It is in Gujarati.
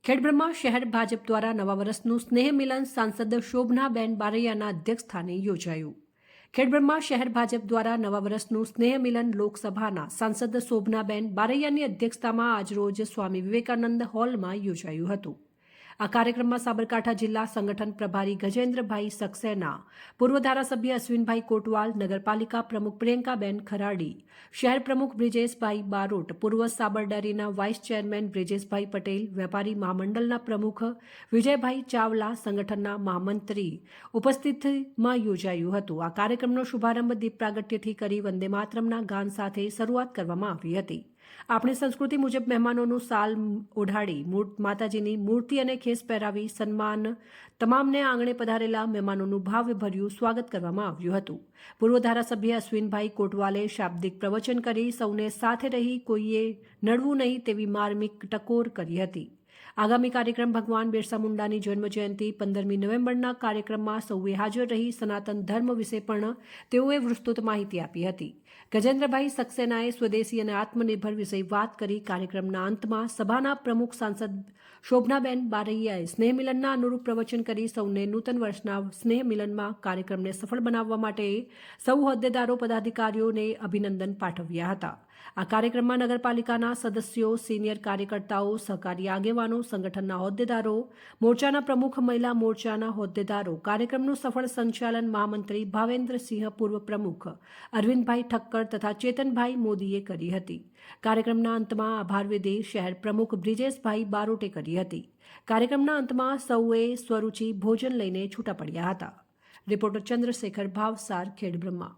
ખેડબ્રહ્મા શહેર ભાજપ દ્વારા નવા વર્ષનું સ્નેહ મિલન સાંસદ શોભનાબેન બારૈયાના અધ્યક્ષસ્થાને યોજાયું। ખેડબ્રહ્મા શહેર ભાજપ દ્વારા નવા વર્ષનું સ્નેહ મિલન લોકસભાના સાંસદ શોભનાબેન બારૈયાની અધ્યક્ષતામાં આજરોજ સ્વામી વિવેકાનંદ હોલમાં યોજાયું હતું। આ કાર્યક્રમમાં સાબરકાંઠા જિલ્લા સંગઠન પ્રભારી ગજેન્દ્રભાઈ સક્સેના, પૂર્વ ધારાસભ્ય અશ્વિનભાઈ કોટવાલ, નગરપાલિકા પ્રમુખ પ્રિયંકાબેન ખરાડી, શહેર પ્રમુખ બ્રિજેશભાઈ બારોટ, પૂર્વ સાબર ડેરીના વાઇસ ચેરમેન બ્રિજેશભાઈ પટેલ, વેપારી મહામંડળના પ્રમુખ વિજયભાઈ ચાવલા, સંગઠનના મહામંત્રી ઉપસ્થિતિમાં યોજાયું હતું। આ કાર્યક્રમનો શુભારંભ દીપ પ્રાગટ્યથી કરી વંદે માતરમના ગાન સાથે શરૂઆત કરવામાં આવી હતી। આપણી સંસ્કૃતિ મુજબ મહેમાનોનું સાલ ઓઢાડી માતાજીની મૂર્તિ અને ખેસ પહેરાવી સન્માન તમામને આંગણે પધારેલા મહેમાનોનું ભાવભર્યું સ્વાગત કરવામાં આવ્યું હતું। પૂર્વ ધારાસભ્ય અશ્વિનભાઈ કોટવાલે શાબ્દિક પ્રવચન કરી સૌને સાથે રહી કોઈએ નડવું નહીં તેવી માર્મિક ટકોર કરી હતી। આગામી કાર્યક્રમ ભગવાન બિરસા મુંડાની જન્મજયંતિ 15મી નવેમ્બરના કાર્યક્રમમાં સૌએ હાજર રહી સનાતન ધર્મ વિશે પણ તેઓએ વિસ્તૃત માહિતી આપી હતી। ગજેન્દ્રભાઈ સક્સેનાએ સ્વદેશી અને આત્મનિર્ભર વિશે વાત કરી। કાર્યક્રમના અંતમાં સભાના પ્રમુખ સાંસદ શોભનાબેન બારૈયાએ સ્નેહ મિલનના અનુરૂપ પ્રવચન કરી સૌને નૂતન વર્ષના સ્નેહ મિલનમાં કાર્યક્રમને સફળ બનાવવા માટે સૌ હોદ્દેદારો પદાધિકારીઓને અભિનંદન પાઠવ્યા હતા। આ કાર્યક્રમમાં નગરપાલિકાના સદસ્યો, સિનિયર કાર્યકર્તાઓ, સહકારી આગેવાનો, સંગઠનના હોદ્દેદારો, મોરચાના પ્રમુખ, મહિલા મોરચાના હોદ્દેદારો, કાર્યક્રમનું સફળ સંચાલન મહામંત્રી ભાવેન્દ્રસિંહ, પૂર્વ પ્રમુખ અરવિંદભાઈ ઠક્કર તથા ચેતનભાઈ મોદીએ કરી હતી। કાર્યક્રમના અંતમાં આભાર વિધિ શહેર પ્રમુખ બ્રિજેશભાઈ બારોટે કરી હતી। કાર્યક્રમના અંતમાં સૌએ સ્વરૂચિ ભોજન લઈને છૂટા પડ્યા હતા। રિપોર્ટર ચંદ્રશેખર ભાવસાર, ખેડબ્રહ્મા।